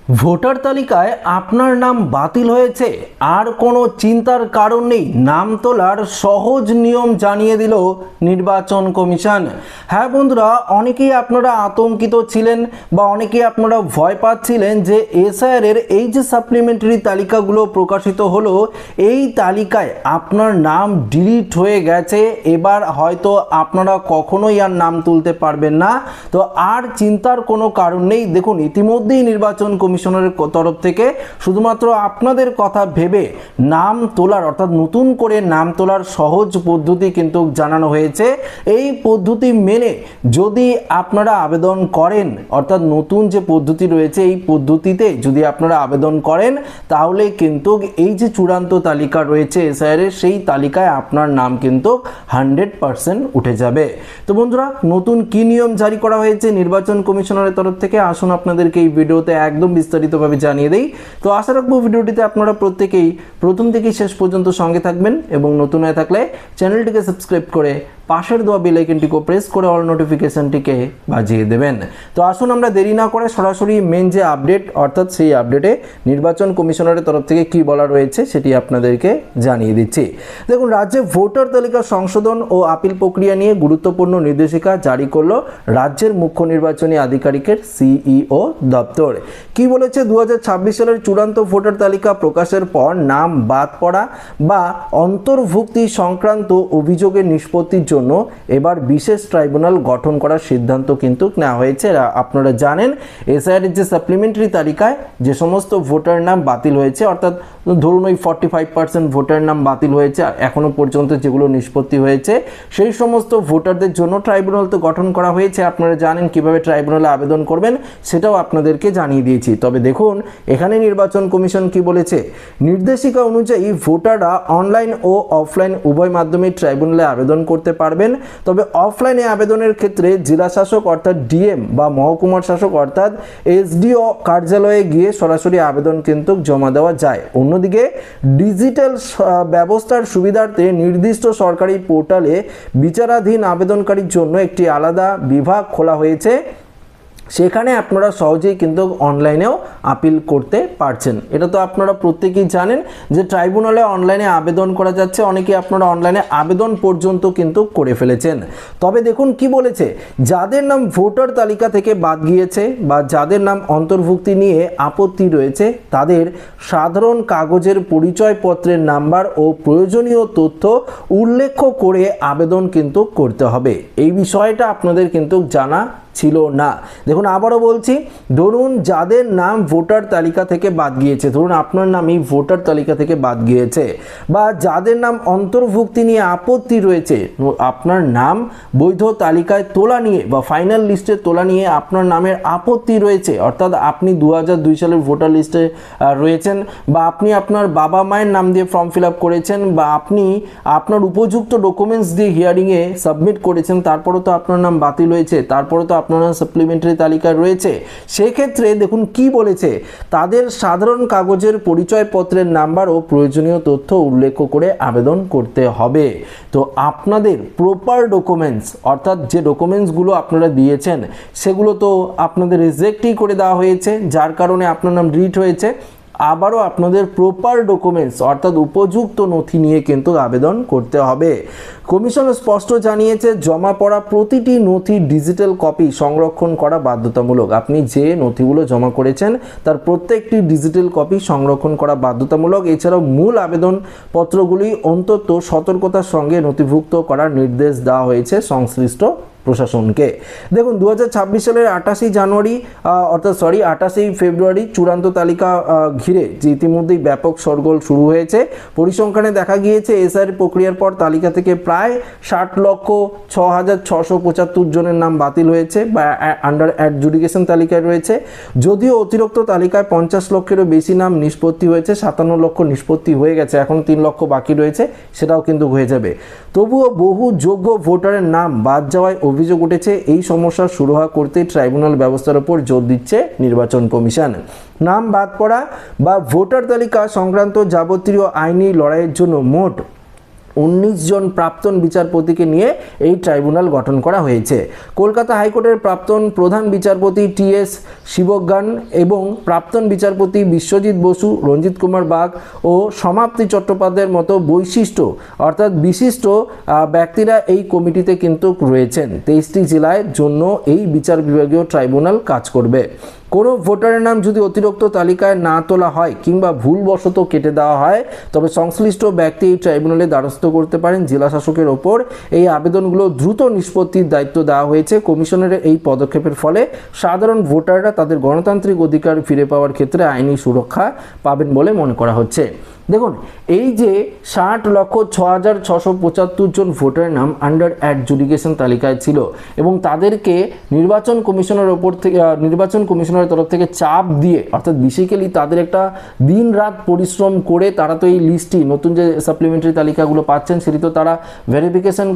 Voter তালিকায় আপনার নাম বাতিল হয়েছে, আর কোনো চিন্তার কারণ নেই। নাম তোলার সহজ নিয়ম জানিয়ে দিল নির্বাচন কমিশন। হ্যাঁ বন্ধুরা, অনেকেই আপনারা আতঙ্কিত ছিলেন বা অনেকেই আপনারা ভয় পাচ্ছিলেন যে এসআইআর এর এই যে সাপ্লিমেন্টারি তালিকাগুলো প্রকাশিত হলো, এই তালিকায় আপনার নাম ডিলিট হয়ে গেছে, এবার হয়তো আপনারা কখনোই আর নাম তুলতে পারবেন না। তো আর চিন্তার কোনো কারণ নেই। দেখুন, ইতিমধ্যেই নির্বাচন কমিশনের তরফ থেকে শুধুমাত্র আপনাদের কথা ভেবে নাম তোলার অর্থাৎ নতুন করে নাম তোলার সহজ পদ্ধতি কিন্তু জানানো হয়েছে। এই পদ্ধতি মেনে যদি আপনারা আবেদন করেন, অর্থাৎ নতুন যে পদ্ধতি রয়েছে এই পদ্ধতিতে যদি আপনারা আবেদন করেন, তাহলে কিন্তু এই যে চূড়ান্ত তালিকা রয়েছে এসআইআর এর, সেই তালিকায় আপনার নাম কিন্তু 100% উঠে যাবে। তো বন্ধুরা, নতুন কি নিয়ম জারি করা হয়েছে নির্বাচন কমিশনারের তরফ থেকে, আসুন আপনাদেরকে এই ভিডিওতে একদম বিস্তারিতভাবে জানিয়ে দেই। তো আশা রাখবো ভিডিওটিতে আপনারা প্রত্যেকেই প্রথম থেকে শেষ পর্যন্ত সঙ্গে থাকবেন এবং নতুন হয়ে থাকলে চ্যানেলটিকে সাবস্ক্রাইব করে পাশের দেওয়া বেল আইকনটিকে প্রেস করে অল নোটিফিকেশনটিকে বাজিয়ে দেবেন। তো আসুন আমরা দেরি না করে সরাসরি মেন যে আপডেট, অর্থাৎ সেই আপডেটে নির্বাচন কমিশনারের তরফ থেকে কি বলা রয়েছে সেটি আপনাদেরকে জানিয়ে দিচ্ছি। দেখুন, রাজ্যে ভোটার তালিকা সংশোধন ও আপিল প্রক্রিয়া নিয়ে গুরুত্বপূর্ণ নির্দেশিকা জারি করলো রাজ্যের মুখ্য নির্বাচনী আধিকারিকের সিইও দপ্তর। কি বলেছে, 2026 সালের চূড়ান্ত ভোটার তালিকা প্রকাশের পর নাম বাদ পড়া বা অন্তর্ভুক্তি সংক্রান্ত অভিযোগের নিষ্পত্তির জন্য এবার বিশেষ ট্রাইব্যুনাল গঠন করার সিদ্ধান্ত কিন্তু নেওয়া হয়েছে। আপনারা জানেন, এসআইআর এর যে সাপ্লিমেন্টারি তালিকায় যে সমস্ত ভোটার নাম বাতিল হয়েছে, অর্থাৎ ধরুন ওই 45% ভোটার নাম বাতিল হয়েছে এখনো পর্যন্ত যেগুলো নিষ্পত্তি হয়েছে, সেই সমস্ত ভোটারদের জন্য ট্রাইব্যুনাল তো গঠন করা হয়েছে। আপনারা জানেন কিভাবে ট্রাইব্যুনালে আবেদন করবেন, সেটাও আপনাদেরকে জানিয়ে দিয়েছি। তবে দেখুন, এখানে নির্বাচন কমিশন কি বলেছে, নির্দেশিকা অনুযায়ী ভোটাররা অনলাইন ও অফলাইন উভয় মাধ্যমে ট্রাইব্যুনালে আবেদন করতে পারবেন। তবে অফলাইনে আবেদনের ক্ষেত্রে জেলা শাসক অর্থাৎ ডিএম বা মহকুমার শাসক অর্থাৎ এসডিও কার্যালয়ে গিয়ে সরাসরি আবেদন কিন্তু জমা দেওয়া যায়। অন্যদিকে ডিজিটাল ব্যবস্থার সুবিধার্থে নির্দিষ্ট সরকারি পোর্টালে বিচারাধীন আবেদনকারীর জন্য একটি আলাদা বিভাগ খোলা হয়েছে, সেখানে আপনারা সহজেই কিন্তু অনলাইনেও আপিল করতে পারছেন। এটা তো আপনারা প্রত্যেকেই জানেন যে ট্রাইব্যুনালে অনলাইনে আবেদন করা যাচ্ছে। অনেকেই আপনারা অনলাইনে আবেদন পর্যন্ত কিন্তু করে ফেলেছেন। তবে দেখুন কি বলেছে, যাদের নাম ভোটার তালিকা থেকে বাদ গিয়েছে বা যাদের নাম অন্তর্ভুক্তি নিয়ে আপত্তি রয়েছে, তাদের সাধারণ কাগজের পরিচয়পত্রের নাম্বার ও প্রয়োজনীয় তথ্য উল্লেখ করে আবেদন কিন্তু করতে হবে। এই বিষয়টা আপনাদের কিন্তু জানা ছিল না। দেখুন, আবারও বলছি, ধরুন যাদের নাম ভোটার তালিকা থেকে বাদ গিয়েছে, ধরুন আপনার নামই ভোটার তালিকা থেকে বাদ গিয়েছে, বা যাদের নাম অন্তর্ভুক্তি নিয়ে আপত্তি রয়েছে, আপনার নাম বৈধ তালিকায় তোলা নিয়ে বা ফাইনাল লিস্টে তোলা নিয়ে আপনার নামের আপত্তি রয়েছে, অর্থাৎ আপনি 2002 সালের ভোটার লিস্টে রয়েছেন, বা আপনি আপনার বাবা মায়ের নাম দিয়ে ফর্ম ফিল আপ করেছেন, বা আপনি আপনার উপযুক্ত ডকুমেন্টস দিয়ে হিয়ারিংয়ে সাবমিট করেছেন, তারপরে তো আপনার নাম বাতিল হয়েছে, তারপরে তো আপনারা সাপ্লিমেন্টারি তালিকায় রয়েছে। সেক্ষেত্রে দেখুন কি বলেছে, তাদের সাধারণ কাগজের পরিচয়পত্রের নাম্বার ও প্রয়োজনীয় তথ্য উল্লেখ করে আবেদন করতে হবে। তো আপনাদের প্রপার ডকুমেন্টস, অর্থাৎ যে ডকুমেন্টসগুলো আপনারা দিয়েছেন সেগুলো তো আপনাদের রিজেক্টই করে দেওয়া হয়েছে, যার কারণে আপনার নাম ডিলিট হয়েছে। আবারও আপনাদের প্রপার ডকুমেন্টস অর্থাৎ উপযুক্ত নথি নিয়ে কিন্তু আবেদন করতে হবে। কমিশন স্পষ্ট জানিয়েছে, জমা পড়া প্রতিটি নথি ডিজিটাল কপি সংরক্ষণ করা বাধ্যতামূলক। আপনি যে নথিগুলো জমা করেছেন তার প্রত্যেকটি ডিজিটাল কপি সংরক্ষণ করা বাধ্যতামূলক। এছাড়াও মূল আবেদনপত্রগুলি অন্তত সতর্কতার সঙ্গে নথিভুক্ত করার নির্দেশ দেওয়া হয়েছে সংশ্লিষ্ট প্রশাসনকে। দেখুন, 2026 সালের 28 ফেব্রুয়ারি চূড়ান্ত তালিকা ঘিরে যে ইতিমধ্যেই ব্যাপক শোরগোল শুরু হয়েছে। পরিসংখ্যানে দেখা গিয়েছে, এসআইআর প্রক্রিয়ার পর তালিকা থেকে প্রায় 60,06,675 জনের নাম বাতিল হয়েছে বা আন্ডার অ্যাডজুডিকেশন তালিকায় রয়েছে। যদিও অতিরিক্ত তালিকায় 50 লক্ষেরও বেশি নাম নিষ্পত্তি হয়েছে, 57 লক্ষ নিষ্পত্তি হয়ে গেছে, এখন 3 লক্ষ বাকি রয়েছে, সেটাও কিন্তু হয়ে যাবে। তবুও বহু যোগ্য ভোটারের নাম বাদ যাওয়ায় অভিযোগ উঠেছে। এই সমস্যা সুরাহা করতে ট্রাইব্যুনাল ব্যবস্থার উপর জোর দিচ্ছে নির্বাচন কমিশন। নাম বাদ পড়া বা ভোটার তালিকা সংক্রান্ত যাবতীয় আইনি লড়াইয়ের জন্য মোট 19 জন প্রাক্তন বিচারপতিকে নিয়ে এই ট্রাইব্যুনাল গঠন করা হয়েছে। কলকাতা হাইকোর্টের প্রাক্তন প্রধান বিচারপতি টি.এস. শিবজ্ঞান এবং প্রাক্তন বিচারপতি বিশ্বজিৎ বসু, রঞ্জিত কুমার বাগ ও সমাপ্তি চট্টোপাধ্যায়ের মতো বৈশিষ্ট্য অর্থাৎ বিশিষ্ট ব্যক্তিরা এই কমিটিতে কিন্তু রয়েছেন। 23টি জেলার জন্য এই বিচার বিভাগীয় ট্রাইব্যুনাল কাজ করবে। কোনো ভোটারের নাম যদি অতিরিক্ত তালিকায় না তোলা হয় কিংবা ভুলবশত কেটে দেওয়া হয়, তবে সংশ্লিষ্ট ব্যক্তি এই ট্রাইব্যুনালে দ্বারস্থ করতে পারেন। জেলা শাসকের ওপর এই আবেদনগুলো দ্রুত নিষ্পত্তির দায়িত্ব দেওয়া হয়েছে। কমিশনের এই পদক্ষেপের ফলে সাধারণ ভোটাররা তাদের গণতান্ত্রিক অধিকার ফিরে পাওয়ার ক্ষেত্রে আইনি সুরক্ষা পাবেন বলে মনে করা হচ্ছে। দেখুন, এই যে 60,06,675 জন ভোটারের নাম আন্ডার অ্যাডজুডিকেশন তালিকায় ছিল এবং তাদেরকে নির্বাচন কমিশনের তরফ থেকে চাপ দিয়ে, অর্থাৎ বেসিক্যালি তাদের একটা দিন রাত পরিশ্রম করে তারা তো এই লিস্টটি, নতুন যে সাপ্লিমেন্টারি তালিকাগুলো পাচ্ছেন সেটি তো তারা ভেরিফিকেশন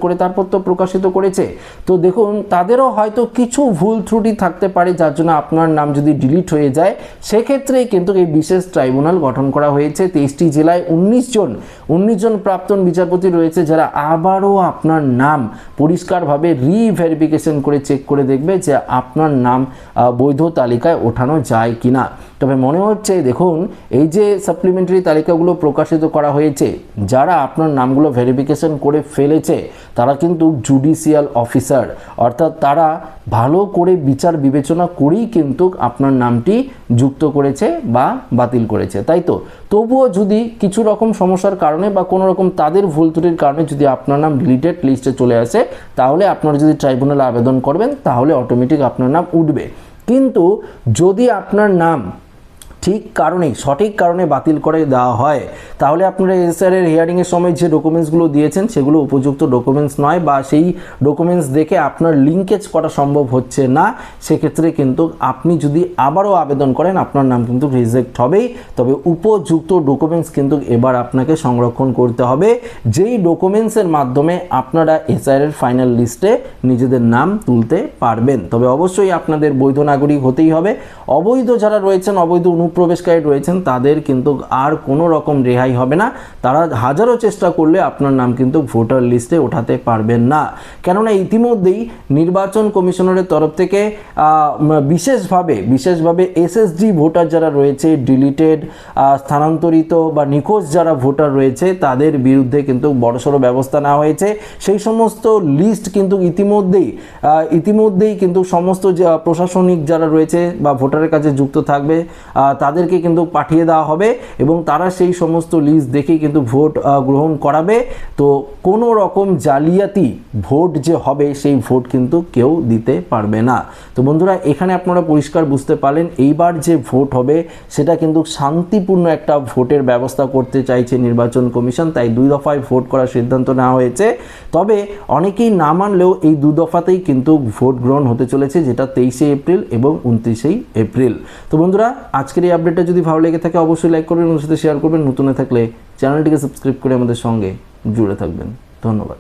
করে তারপর তো প্রকাশিত করেছে। তো দেখুন, তাদেরও হয়তো কিছু ভুল ত্রুটি থাকতে পারে, যার জন্য আপনার নাম যদি ডিলিট হয়ে যায় সেক্ষেত্রে কিন্তু এই বিশেষ ট্রাইব্যুনাল গঠন করা হয়েছে। 23টি জেলায় 19 জন প্রাক্তন বিচারপতি রয়েছে যারা আবারও আপনার নাম পরিষ্কারভাবে রিভেরিফিকেশন করে চেক করে দেখবে যে আপনার নাম বৈধ তালিকায় ওঠানো যায় কিনা। তবে মনে হচ্ছে, দেখুন, এই যে সাপ্লিমেন্টারি তালিকাগুলো প্রকাশিত করা হয়েছে, যারা আপনার নামগুলো ভেরিফিকেশন করে ফেলেছে তারা কিন্তু জুডিশিয়াল অফিসার, অর্থাৎ তারা ভালো করে বিচার বিবেচনা করেই কিন্তু আপনার নামটি যুক্ত করেছে বা বাতিল করেছে, তাই তো। তবুও যদি কিছু রকম সমস্যার কারণে বা কোনো রকম তাদের ভুল ত্রুটির কারণে যদি আপনার নাম ডিলিটেড লিস্টে চলে আসে, তাহলে আপনারা যদি ট্রাইব্যুনালে আবেদন করবেন তাহলে অটোমেটিক আপনার নাম উঠবে। কিন্তু যদি আপনার নাম সঠিক কারণে বাতিল করে দেওয়া হয়, তাহলে আপনারা এসআরের হিয়ারিংয়ের সময় যে ডকুমেন্টসগুলো দিয়েছেন সেগুলো উপযুক্ত ডকুমেন্টস নয় বা সেই ডকুমেন্টস দেখে আপনার লিঙ্কেজ করা সম্ভব হচ্ছে না, সেক্ষেত্রে কিন্তু আপনি যদি আবারও আবেদন করেন আপনার নাম কিন্তু রিজেক্ট হবেই। তবে উপযুক্ত ডকুমেন্টস কিন্তু এবার আপনাকে সংরক্ষণ করতে হবে, যেই ডকুমেন্টসের মাধ্যমে আপনারা এসআরের ফাইনাল লিস্টে নিজেদের নাম তুলতে পারবেন। তবে অবশ্যই আপনাদের বৈধ নাগরিক হতেই হবে। অবৈধ যারা রয়েছেন, অবৈধ প্রবেশকারী রয়েছেন, তাদের কিন্তু আর কোনো রকম রেহাই হবে না। তারা হাজারো চেষ্টা করলে আপনার নাম কিন্তু ভোটার লিস্টে ওঠাতে পারবেন না, কেননা ইতিমধ্যেই নির্বাচন কমিশনারের তরফ থেকে বিশেষভাবে এসএসডি ভোটার যারা রয়েছে, ডিলিটেড, স্থানান্তরিত বা নিখোঁজ যারা ভোটার রয়েছে, তাদের বিরুদ্ধে কিন্তু বড়সড় ব্যবস্থা নেওয়া হয়েছে। সেই সমস্ত লিস্ট কিন্তু ইতিমধ্যেই কিন্তু সমস্ত প্রশাসনিক যারা রয়েছে বা ভোটারের কাছে যুক্ত থাকবে তাদেরকে কিন্তু পাঠিয়ে দেওয়া হবে এবং তারা সেই সমস্ত লিস্ট দেখেই কিন্তু ভোট গ্রহণ করাবে। তো কোনো রকম জালিয়াতি ভোট যে হবে সেই ভোট কিন্তু কেউ দিতে পারবে না। তো বন্ধুরা, এখানে আপনারা পরিষ্কার বুঝতে পারলেন, এইবার যে ভোট হবে সেটা কিন্তু শান্তিপূর্ণ একটা ভোটের ব্যবস্থা করতে চাইছে নির্বাচন কমিশন, তাই 2 দফায় ভোট করার সিদ্ধান্ত নেওয়া হয়েছে। তবে অনেকেই না মানলেও এই 2 দফাতেই কিন্তু ভোট গ্রহণ হতে চলেছে, যেটা 23শে এপ্রিল এবং 29শে এপ্রিল। তো বন্ধুরা, আজকের এই আপডেটটা যদি ভালো লেগে থাকে অবশ্যই লাইক করবেন, ওর সাথে শেয়ার করবেন। নতুন থাকলে চ্যানেলটিকে সাবস্ক্রাইব করে আমাদের সঙ্গে জুড়ে থাকবেন। ধন্যবাদ।